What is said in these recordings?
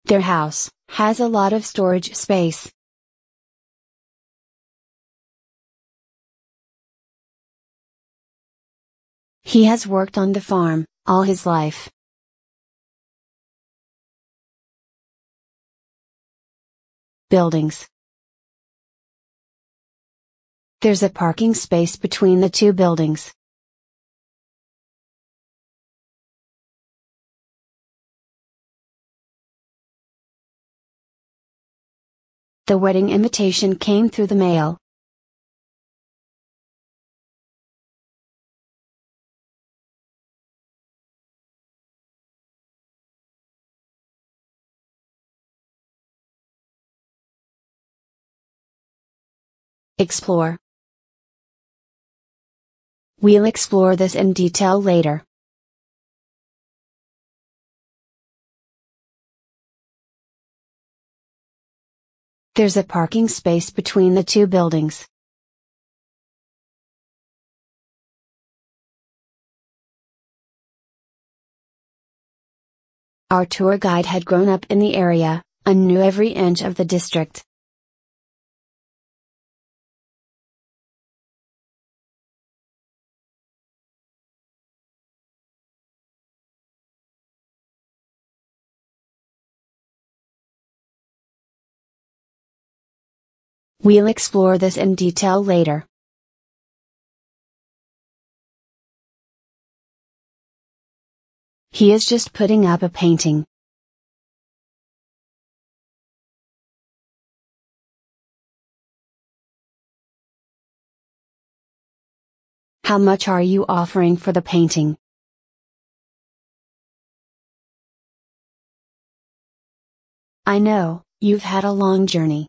Their house has a lot of storage space. He has worked on the farm all his life. Buildings. There's a parking space between the two buildings. The wedding invitation came through the mail. Explore. We'll explore this in detail later. There's a parking space between the two buildings. Our tour guide had grown up in the area, and knew every inch of the district. We'll explore this in detail later. He is just putting up a painting. How much are you offering for the painting? I know, you've had a long journey.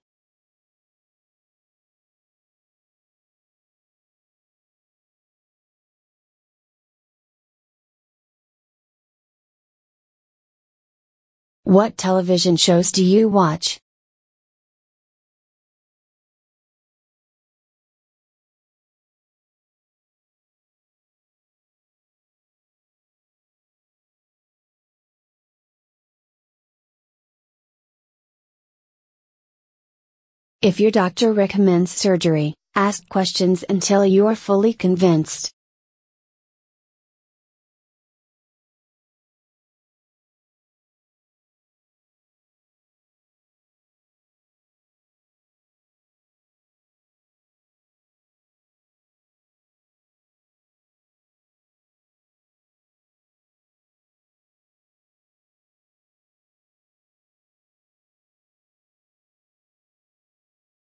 What television shows do you watch? If your doctor recommends surgery, ask questions until you are fully convinced.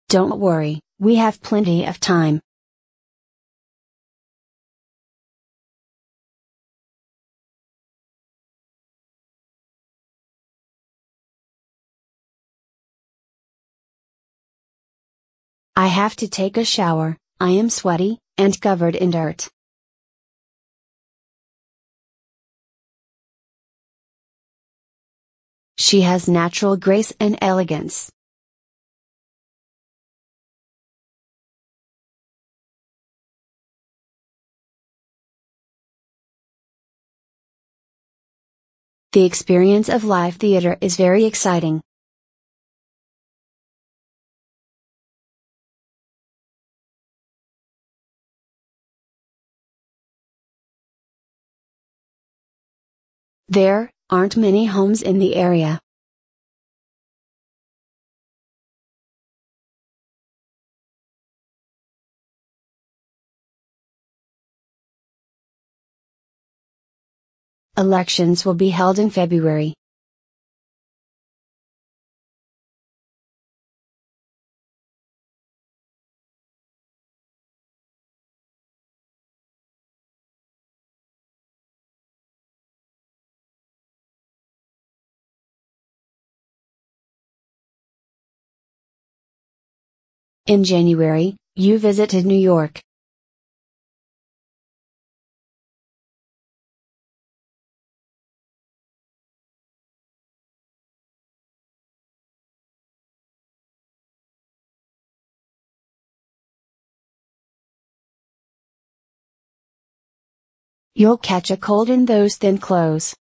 Don't worry, we have plenty of time. I have to take a shower, I am sweaty, and covered in dirt. She has natural grace and elegance. The experience of live theater is very exciting. There aren't many homes in the area. Elections will be held in February. In January, you visited New York. You'll catch a cold in those thin clothes.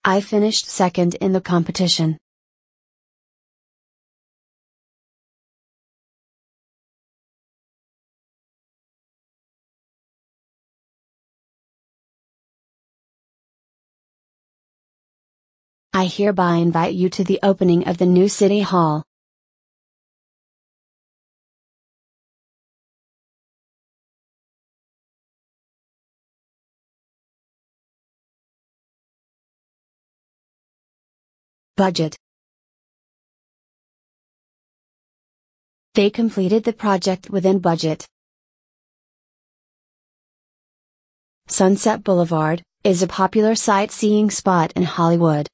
I finished second in the competition. I hereby invite you to the opening of the new City Hall. Budget. They completed the project within budget. Sunset Boulevard is a popular sightseeing spot in Hollywood.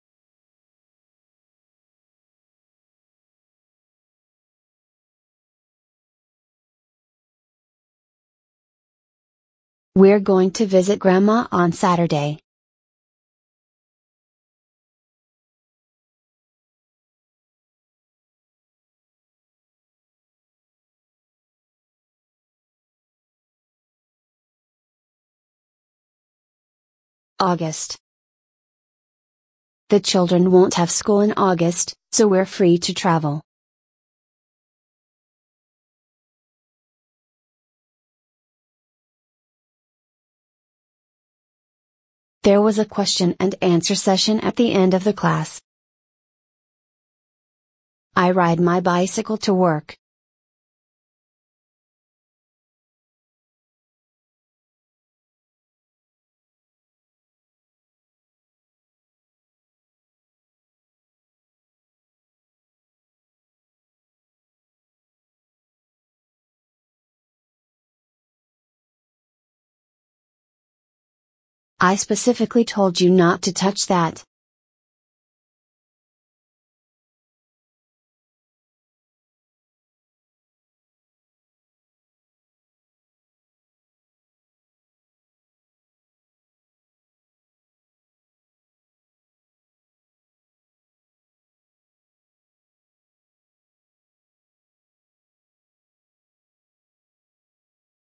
We're going to visit Grandma on Saturday. August. The children won't have school in August, so we're free to travel. There was a question and answer session at the end of the class. I ride my bicycle to work. I specifically told you not to touch that.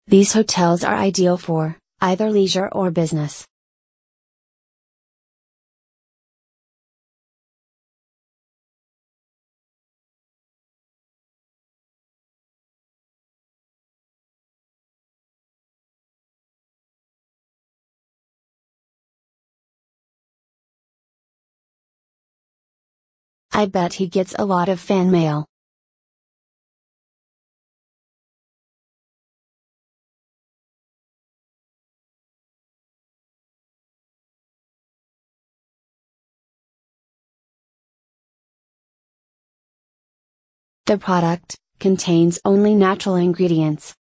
These hotels are ideal for either leisure or business. I bet he gets a lot of fan mail. The product contains only natural ingredients.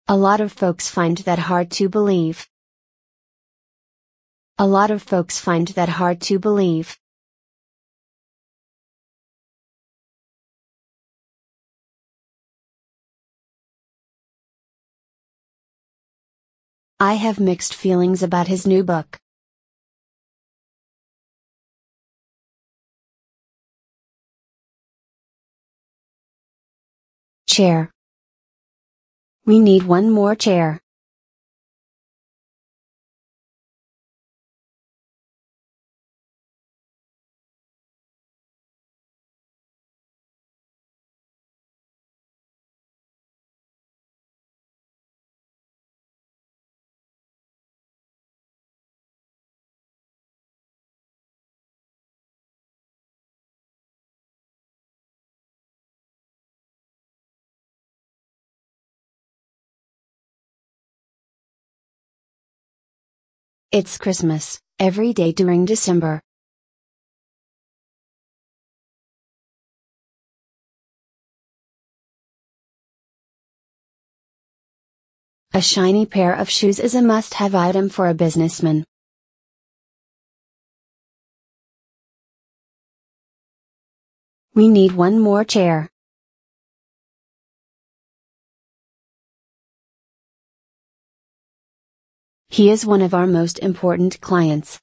A lot of folks find that hard to believe. A lot of folks find that hard to believe. I have mixed feelings about his new book. Chair. We need one more chair. It's Christmas, every day during December. A shiny pair of shoes is a must-have item for a businessman. We need one more chair. He is one of our most important clients.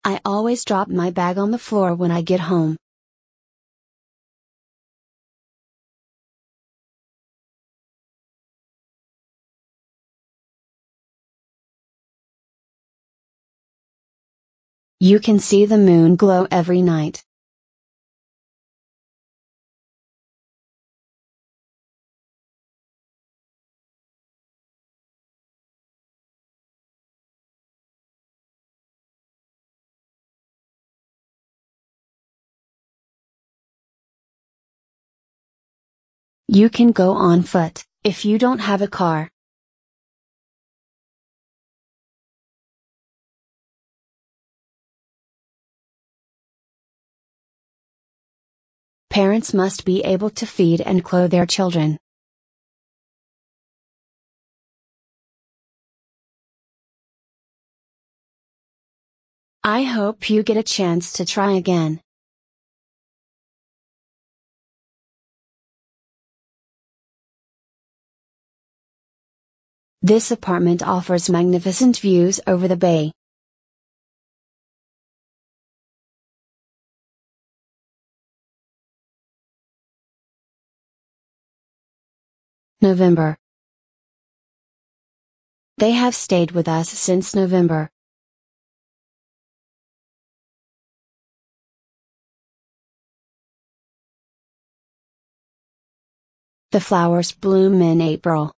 I always drop my bag on the floor when I get home. You can see the moon glow every night. You can go on foot, if you don't have a car. Parents must be able to feed and clothe their children. I hope you get a chance to try again. This apartment offers magnificent views over the bay. November. They have stayed with us since November. The flowers bloom in April.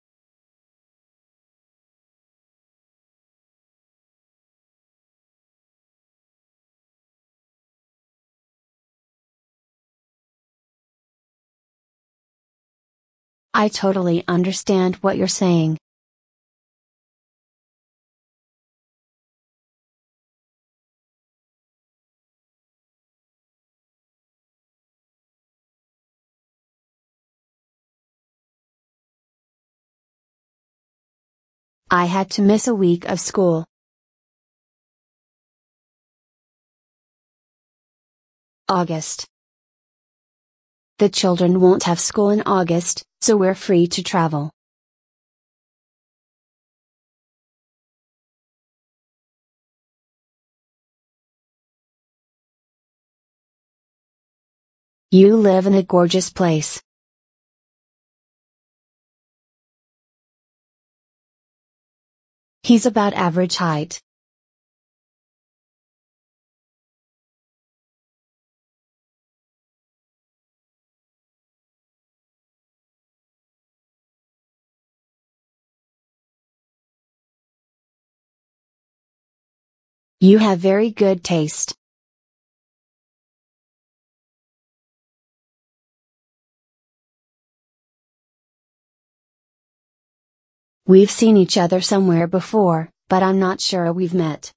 I totally understand what you're saying. I had to miss a week of school. August. The children won't have school in August, so we're free to travel. You live in a gorgeous place. He's about average height. You have very good taste. We've seen each other somewhere before, but I'm not sure we've met.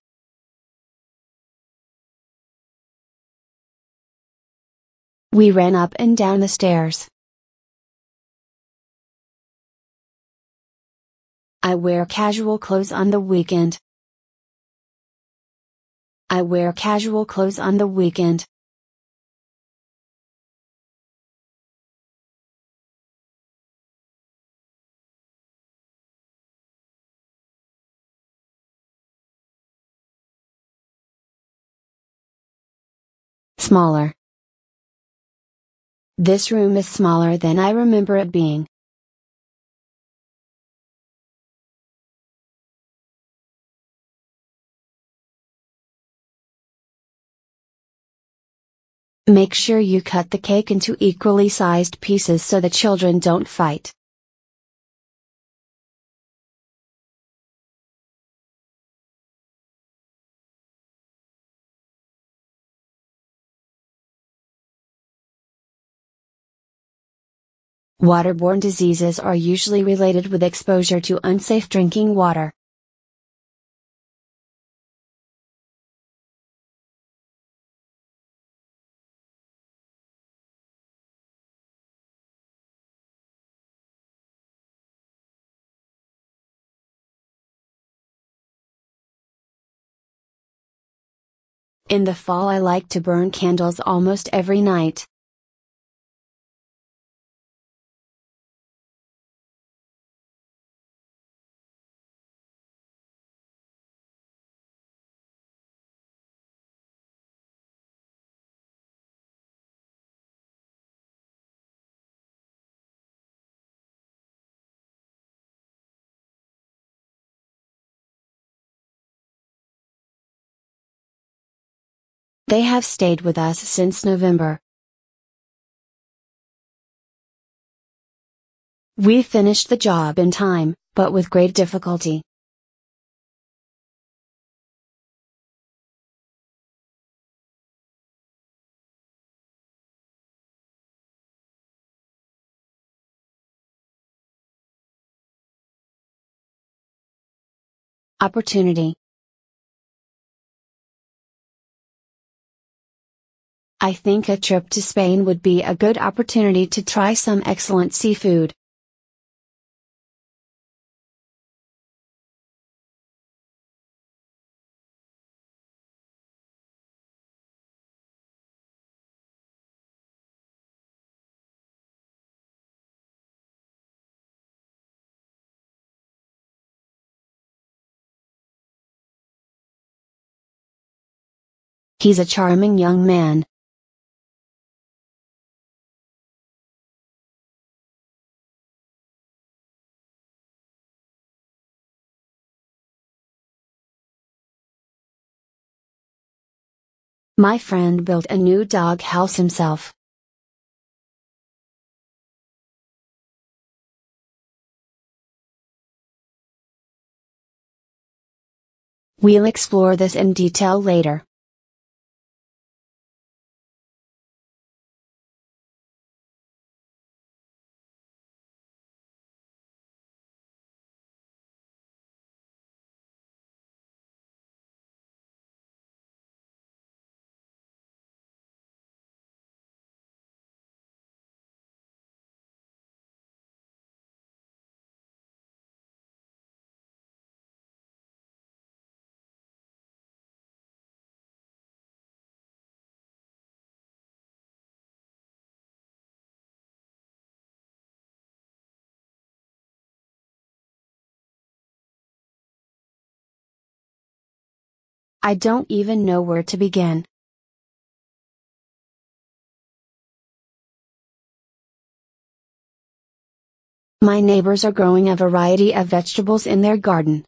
We ran up and down the stairs. I wear casual clothes on the weekend. I wear casual clothes on the weekend. Smaller. This room is smaller than I remember it being. Make sure you cut the cake into equally sized pieces so the children don't fight. Waterborne diseases are usually related with exposure to unsafe drinking water. In the fall, I like to burn candles almost every night. They have stayed with us since November. We finished the job in time, but with great difficulty. Opportunity. I think a trip to Spain would be a good opportunity to try some excellent seafood. He's a charming young man. My friend built a new dog house himself. We'll explore this in detail later. I don't even know where to begin. My neighbors are growing a variety of vegetables in their garden.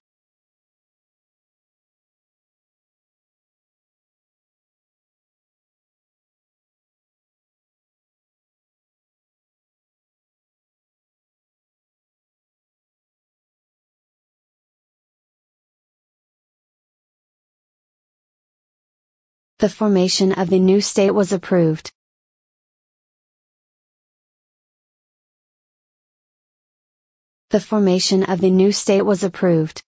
The formation of the new state was approved. The formation of the new state was approved.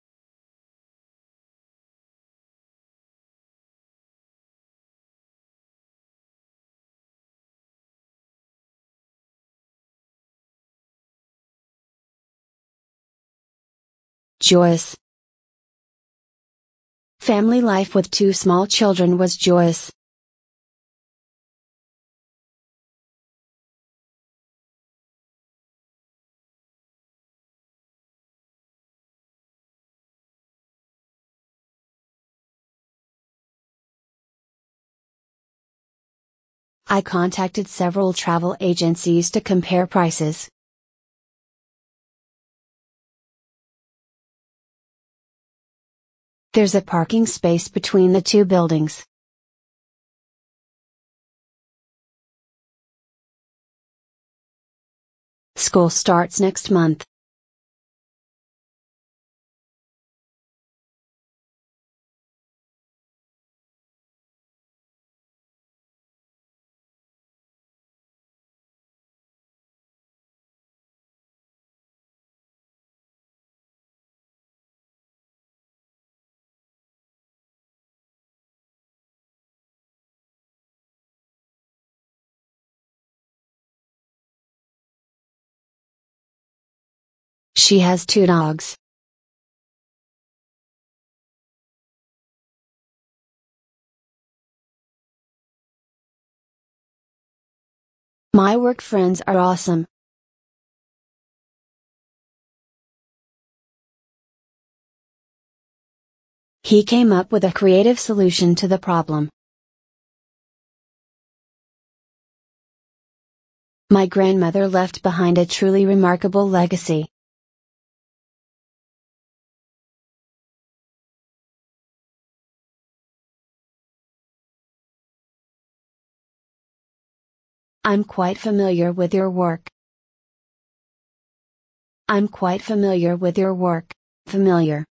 Joyous. Family life with 2 small children was joyous. I contacted several travel agencies to compare prices. There's a parking space between the 2 buildings. School starts next month. She has 2 dogs. My work friends are awesome. He came up with a creative solution to the problem. My grandmother left behind a truly remarkable legacy. I'm quite familiar with your work. I'm quite familiar with your work. Familiar.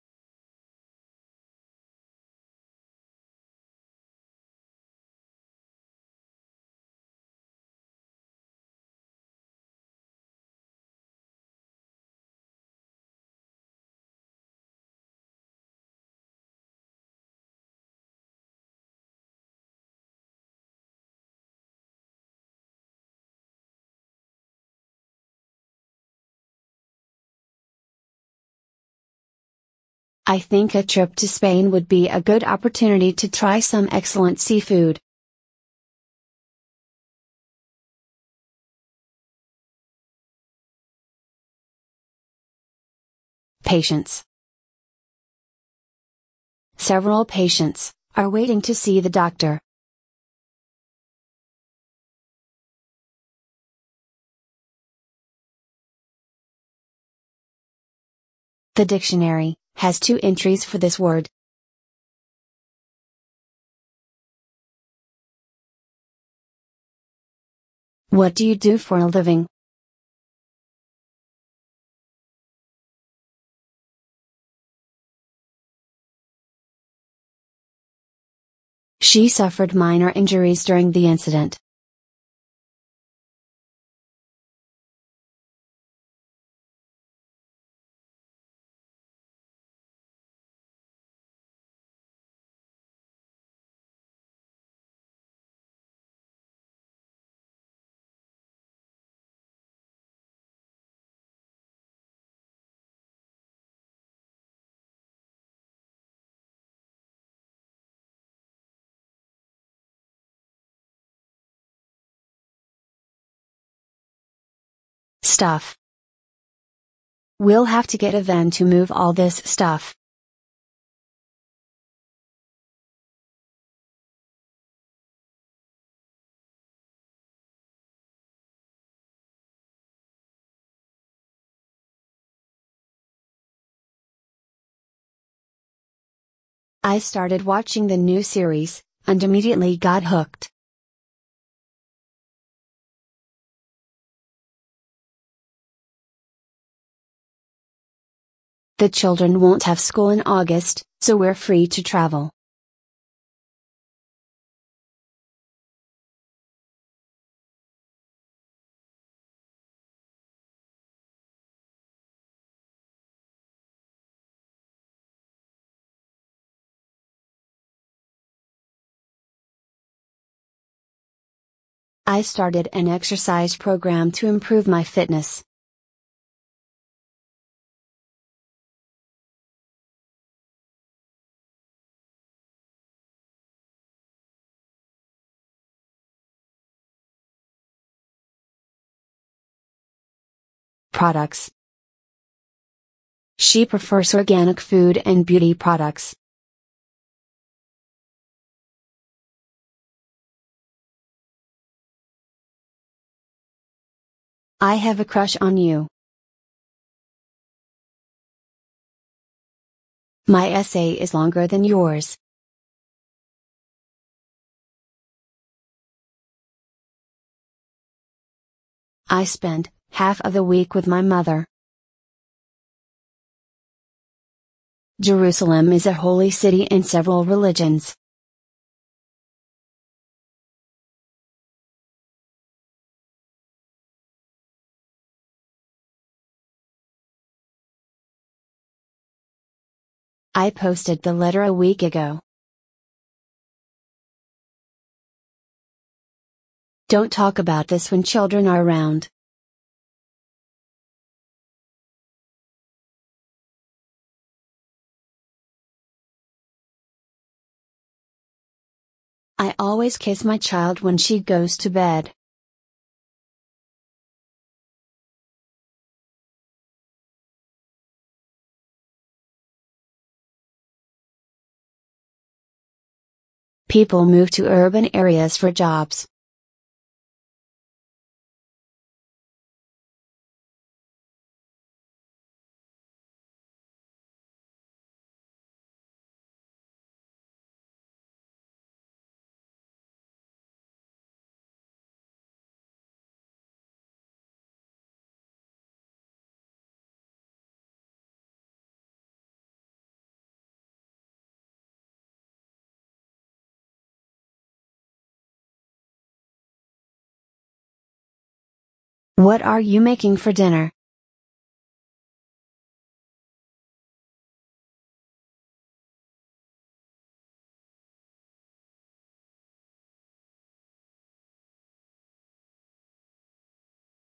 I think a trip to Spain would be a good opportunity to try some excellent seafood. Patients. Several patients are waiting to see the doctor. The dictionary has 2 entries for this word. What do you do for a living? She suffered minor injuries during the incident. Stuff. We'll have to get a van to move all this stuff. I started watching the new series, and immediately got hooked. The children won't have school in August, so we're free to travel. I started an exercise program to improve my fitness. Products. She prefers organic food and beauty products. I have a crush on you. My essay is longer than yours. I spend half of the week with my mother. Jerusalem is a holy city in several religions. I posted the letter a week ago. Don't talk about this when children are around. I always kiss my child when she goes to bed. People move to urban areas for jobs. What are you making for dinner?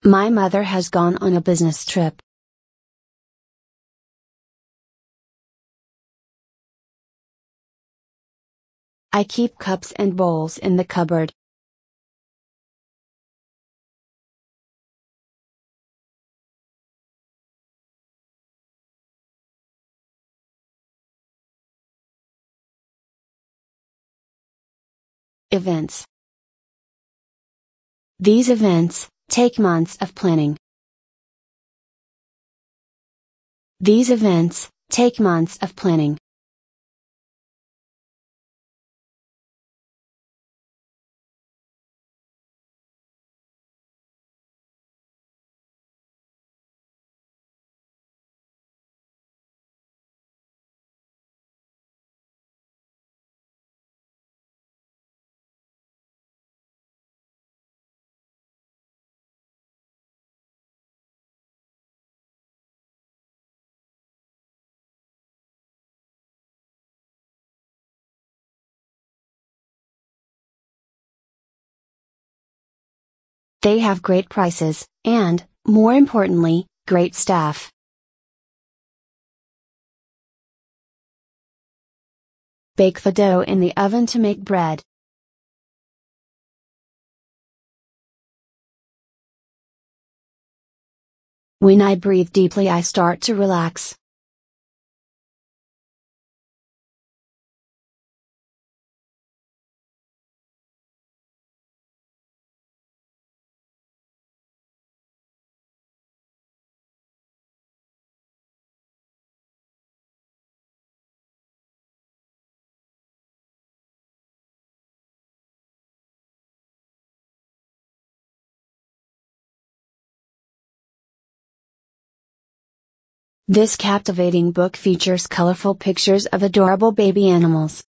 My mother has gone on a business trip. I keep cups and bowls in the cupboard. Events. These events take months of planning. These events take months of planning. They have great prices, and, more importantly, great staff. Bake the dough in the oven to make bread. When I breathe deeply, I start to relax. This captivating book features colorful pictures of adorable baby animals.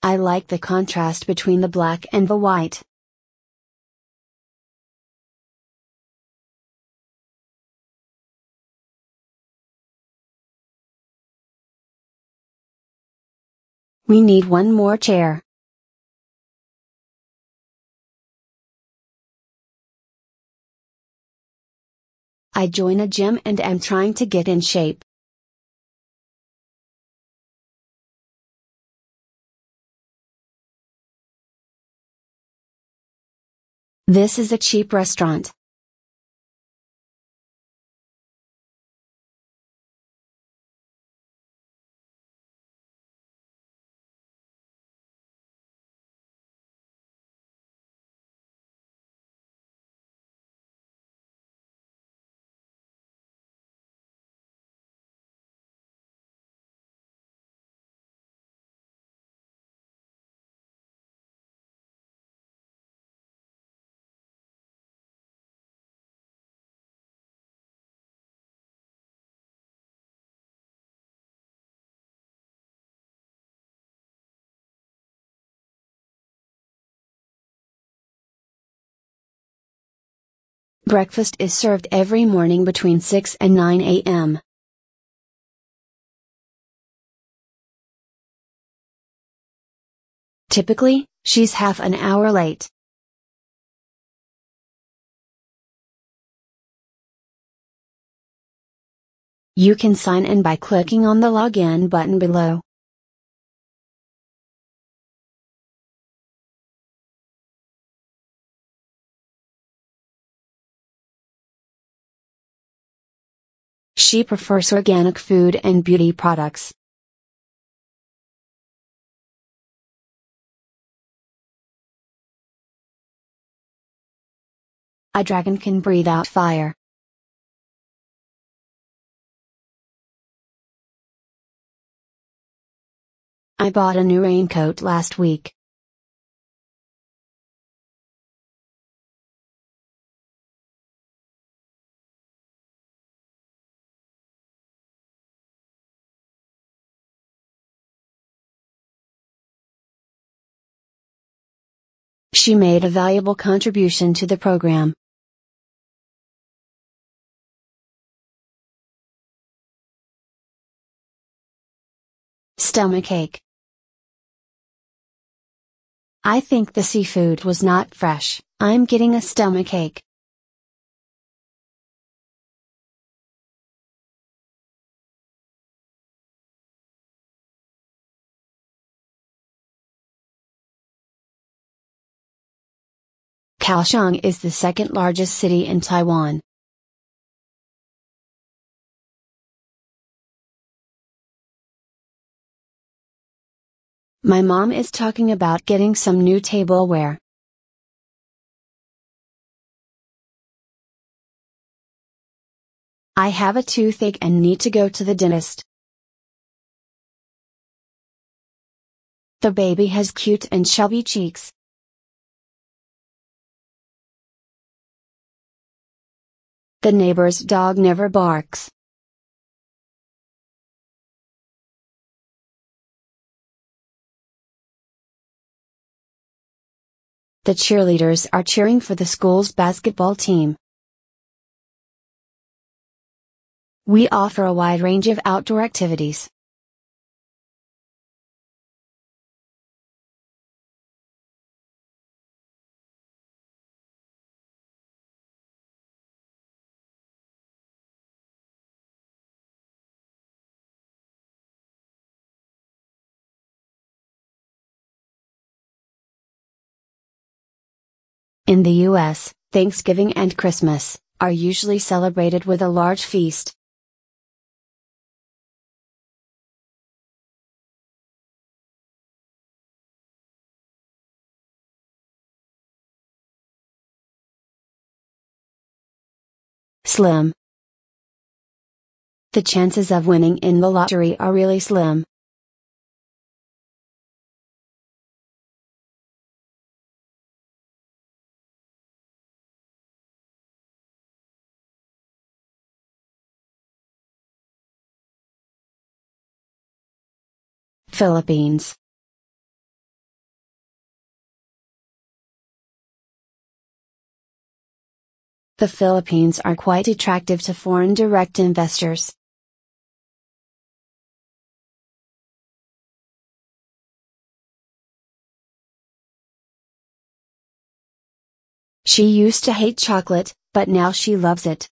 I like the contrast between the black and the white. We need one more chair. I join a gym and am trying to get in shape. This is a cheap restaurant. Breakfast is served every morning between 6 and 9 a.m. Typically, she's half an hour late. You can sign in by clicking on the login button below. She prefers organic food and beauty products. A dragon can breathe out fire. I bought a new raincoat last week. She made a valuable contribution to the program. Stomachache. I think the seafood was not fresh. I'm getting a stomachache. Kaohsiung is the second largest city in Taiwan. My mom is talking about getting some new tableware. I have a toothache and need to go to the dentist. The baby has cute and chubby cheeks. The neighbor's dog never barks. The cheerleaders are cheering for the school's basketball team. We offer a wide range of outdoor activities. In the US, Thanksgiving and Christmas are usually celebrated with a large feast. Slim. The chances of winning in the lottery are really slim. Philippines. The Philippines are quite attractive to foreign direct investors. She used to hate chocolate, but now she loves it.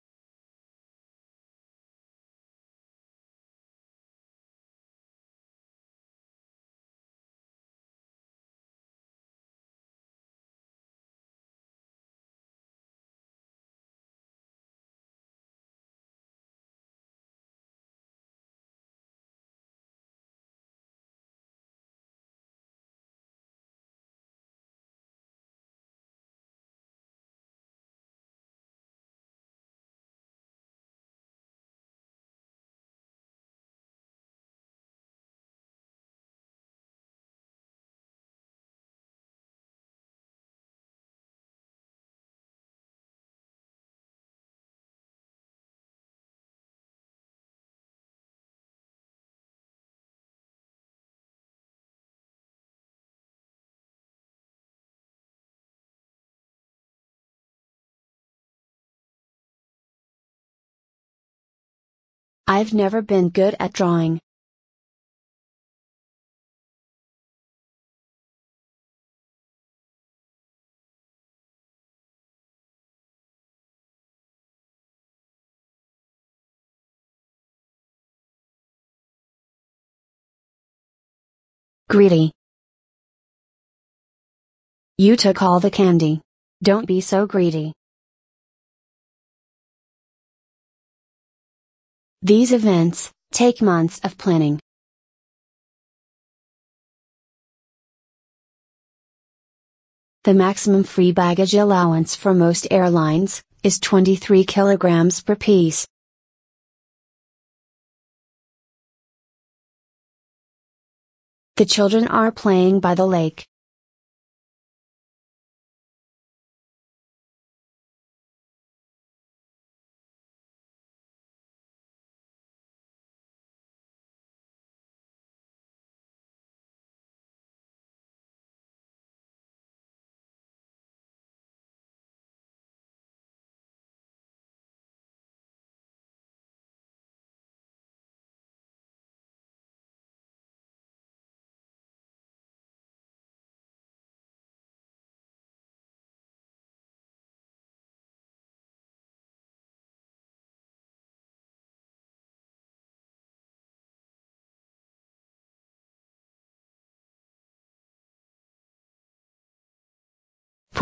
I've never been good at drawing. Greedy. You took all the candy. Don't be so greedy. These events take months of planning. The maximum free baggage allowance for most airlines is 23 kilograms per piece. The children are playing by the lake.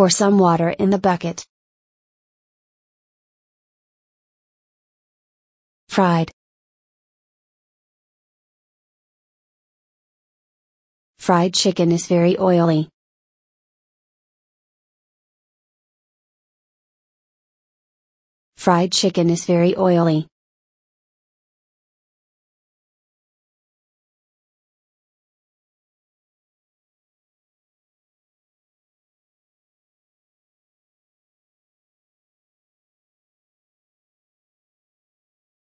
Pour some water in the bucket. Fried. Fried chicken is very oily. Fried chicken is very oily.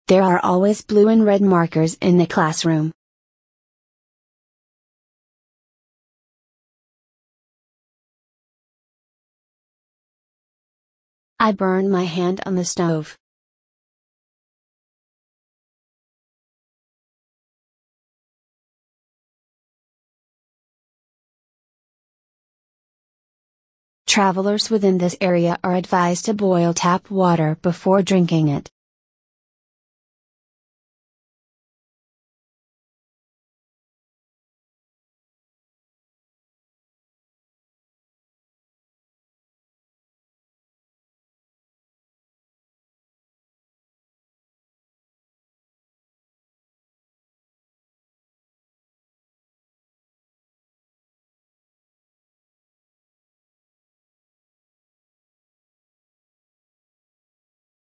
There are always blue and red markers in the classroom. I burn my hand on the stove. Travelers within this area are advised to boil tap water before drinking it.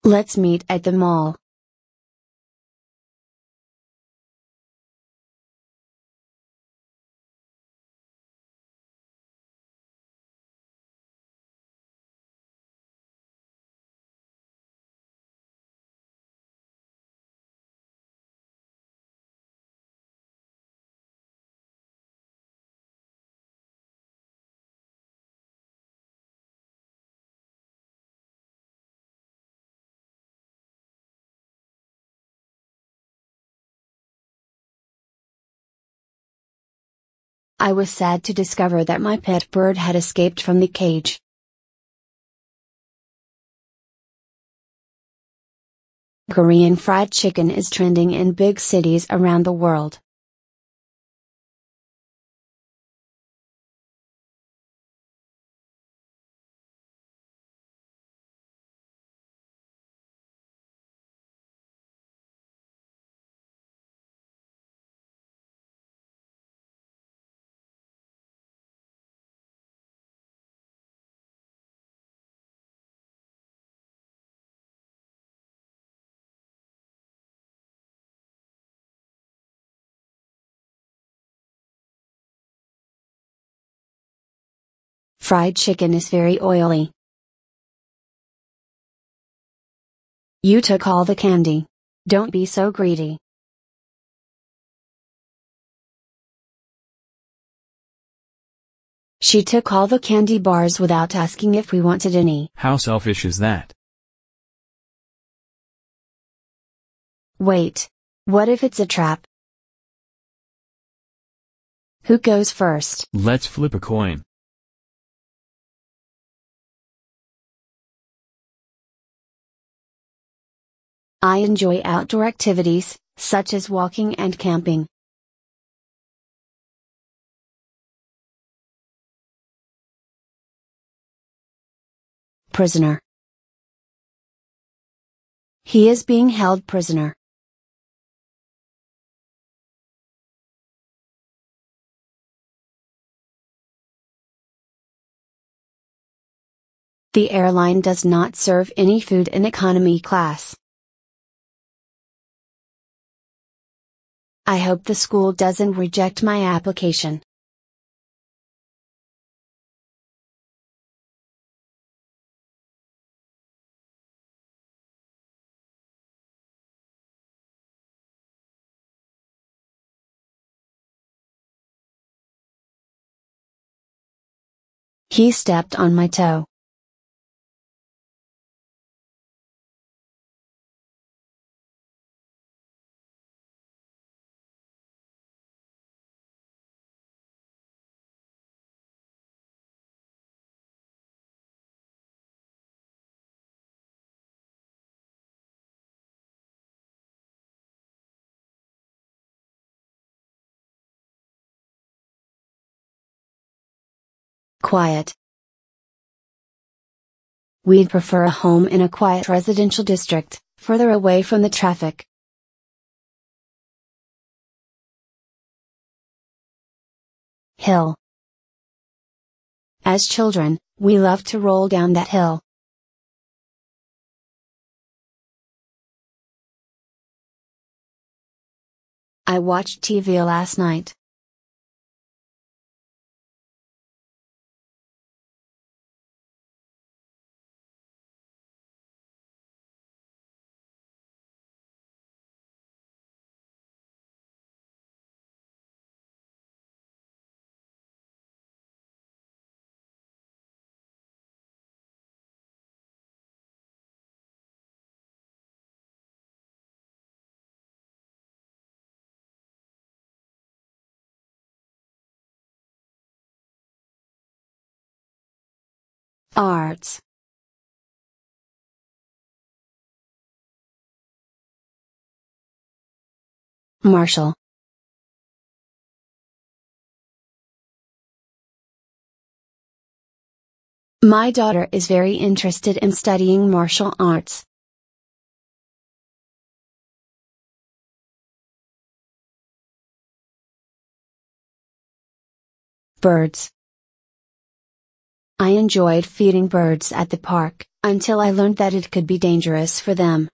Let's meet at the mall. I was sad to discover that my pet bird had escaped from the cage. Korean fried chicken is trending in big cities around the world. Fried chicken is very oily. You took all the candy. Don't be so greedy. She took all the candy bars without asking if we wanted any. How selfish is that? Wait. What if it's a trap? Who goes first? Let's flip a coin. I enjoy outdoor activities, such as walking and camping. Prisoner. He is being held prisoner. The airline does not serve any food in economy class. I hope the school doesn't reject my application. He stepped on my toe. Quiet. We'd prefer a home in a quiet residential district, further away from the traffic. Hill. As children, we loved to roll down that hill. I watched TV last night. Arts. Martial. My daughter is very interested in studying martial arts. Birds. I enjoyed feeding birds at the park, until I learned that it could be dangerous for them.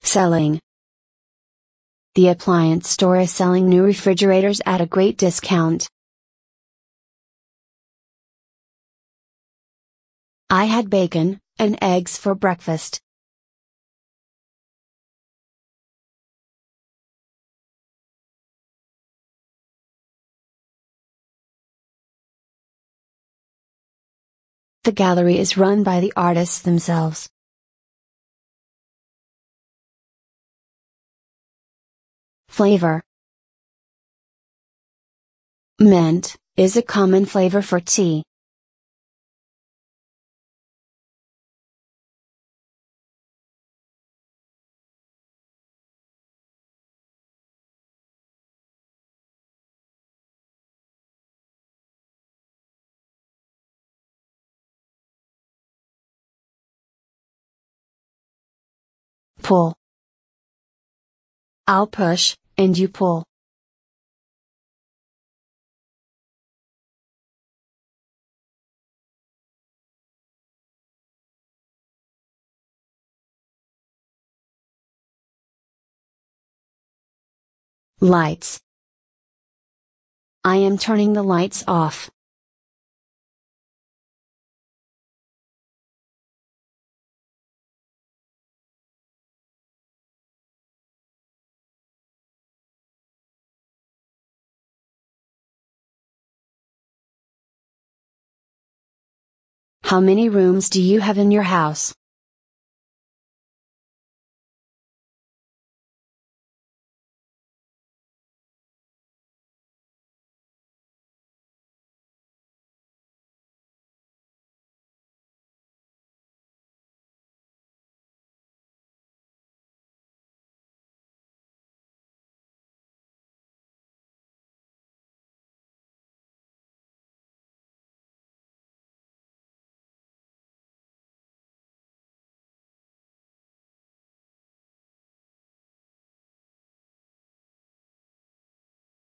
Selling. The appliance store is selling new refrigerators at a great discount. I had bacon and eggs for breakfast. The gallery is run by the artists themselves. Flavor. Mint is a common flavor for tea. Pull. I'll push, and you pull. Lights. I am turning the lights off. How many rooms do you have in your house?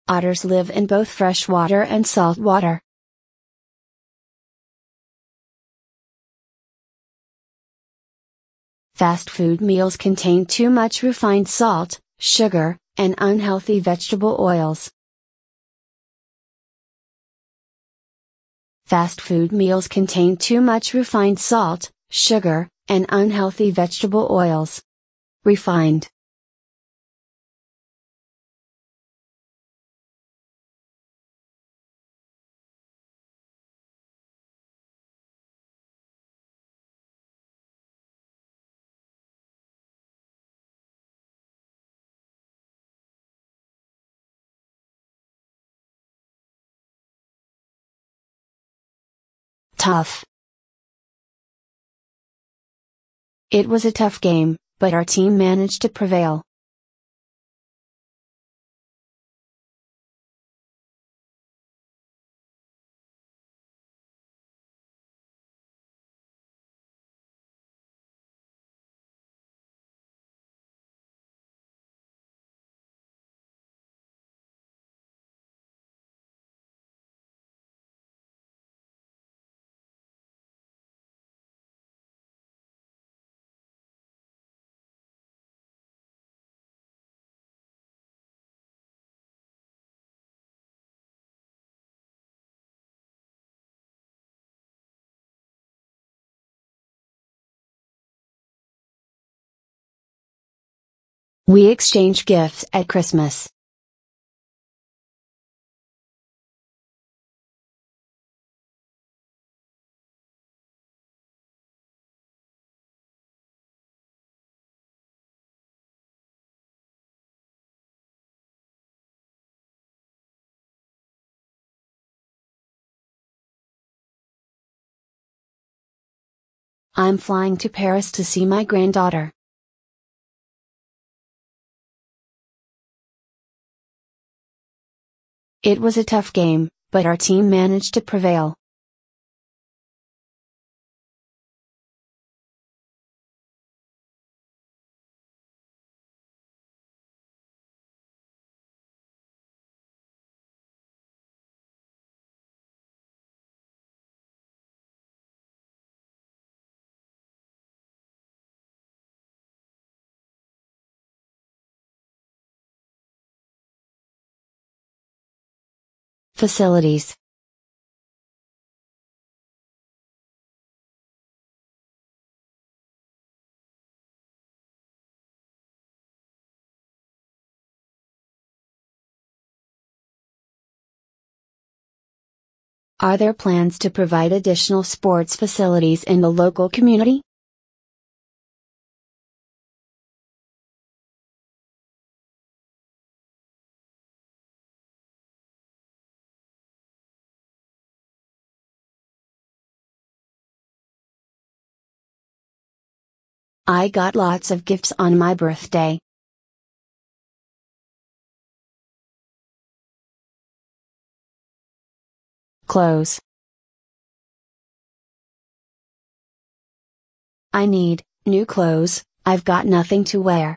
Otters live in both freshwater and saltwater. Fast food meals contain too much refined salt, sugar, and unhealthy vegetable oils. Fast food meals contain too much refined salt, sugar, and unhealthy vegetable oils. Refined. Tough. It was a tough game, but our team managed to prevail. We exchange gifts at Christmas. I'm flying to Paris to see my granddaughter. It was a tough game, but our team managed to prevail. Facilities. Are there plans to provide additional sports facilities in the local community? I got lots of gifts on my birthday. Clothes. I need new clothes, I've got nothing to wear.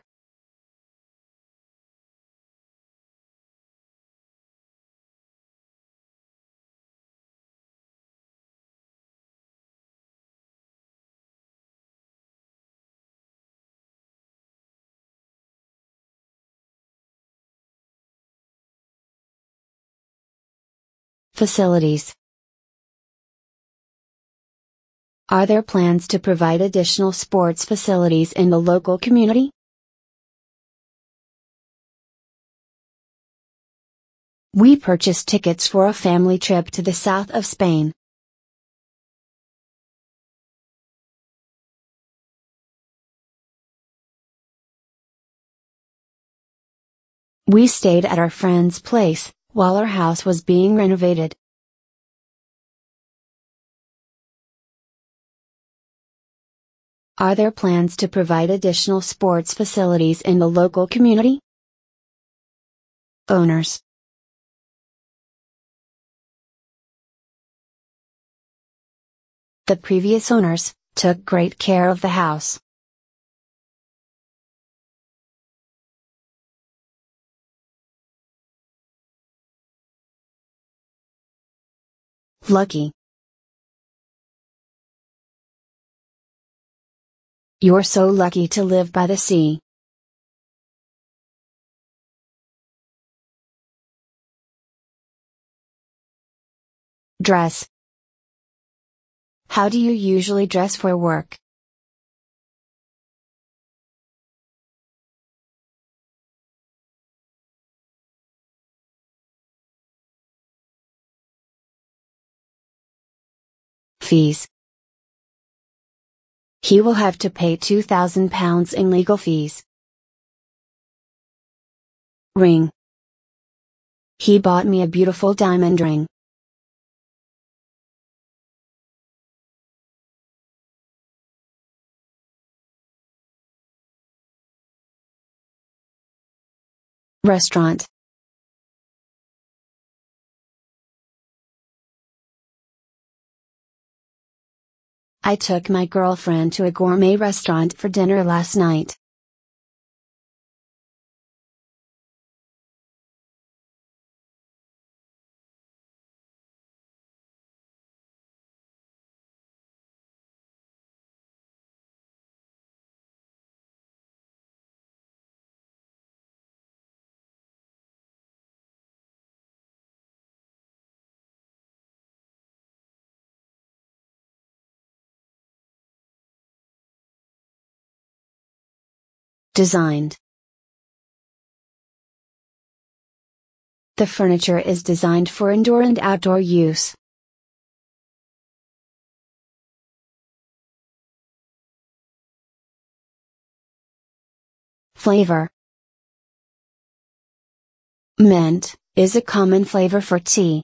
Facilities. Are there plans to provide additional sports facilities in the local community? We purchased tickets for a family trip to the south of Spain. We stayed at our friend's place, while our house was being renovated. Are there plans to provide additional sports facilities in the local community? Owners. The previous owners took great care of the house. Lucky. You're so lucky to live by the sea. Dress. How do you usually dress for work? Fees. He will have to pay £2,000 in legal fees. Ring. He bought me a beautiful diamond ring. Restaurant. I took my girlfriend to a gourmet restaurant for dinner last night. Designed. The furniture is designed for indoor and outdoor use. Flavor. Mint is a common flavor for tea.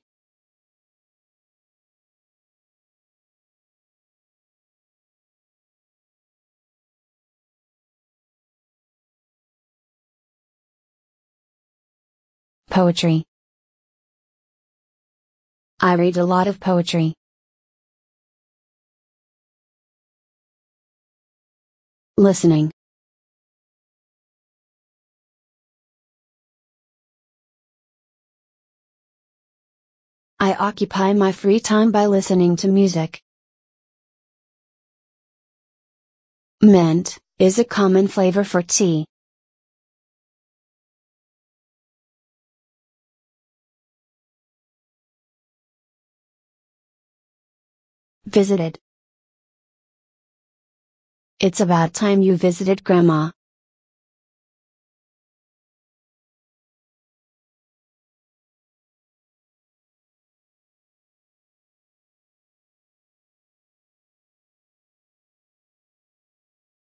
Poetry. I read a lot of poetry. Listening. I occupy my free time by listening to music. Mint is a common flavor for tea. Visited. It's about time you visited Grandma.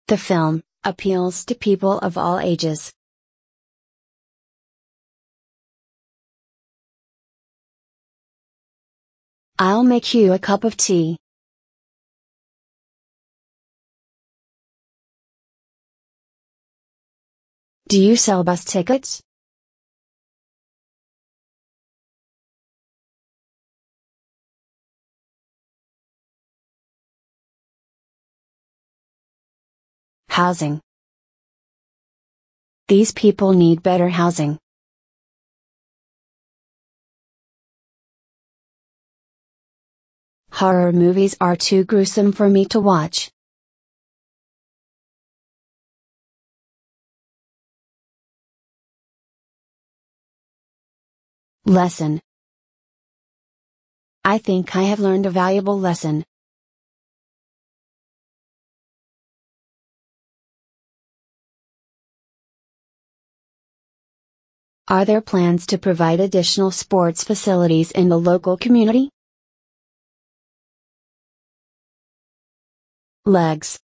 The film appeals to people of all ages. I'll make you a cup of tea. Do you sell bus tickets? Housing. These people need better housing. Horror movies are too gruesome for me to watch. Lesson. I think I have learned a valuable lesson. Are there plans to provide additional sports facilities in the local community? Legs.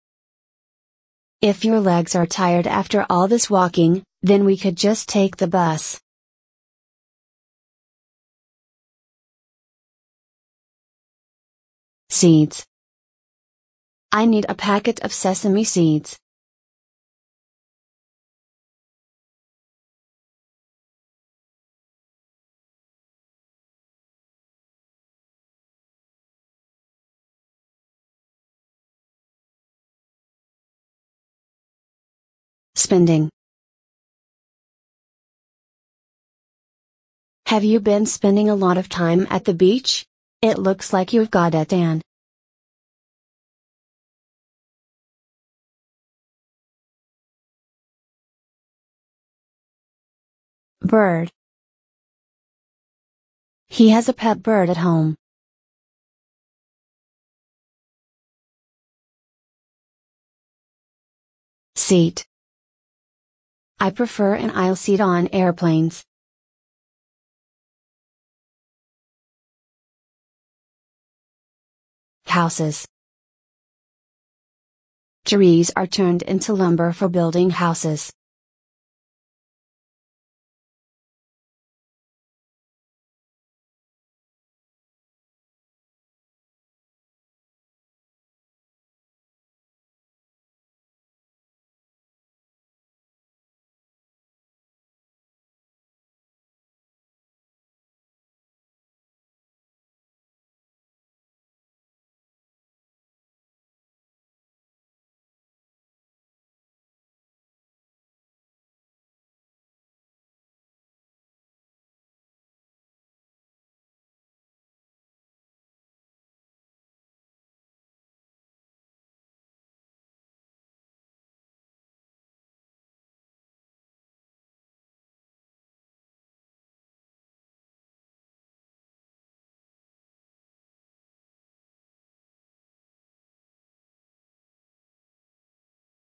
If your legs are tired after all this walking, Then we could just take the bus. Seeds. I need a packet of sesame seeds. Spending. Have you been spending a lot of time at the beach? It looks like you've got a tan. Bird. He has a pet bird at home. Seat. I prefer an aisle seat on airplanes. Houses. Trees are turned into lumber for building houses.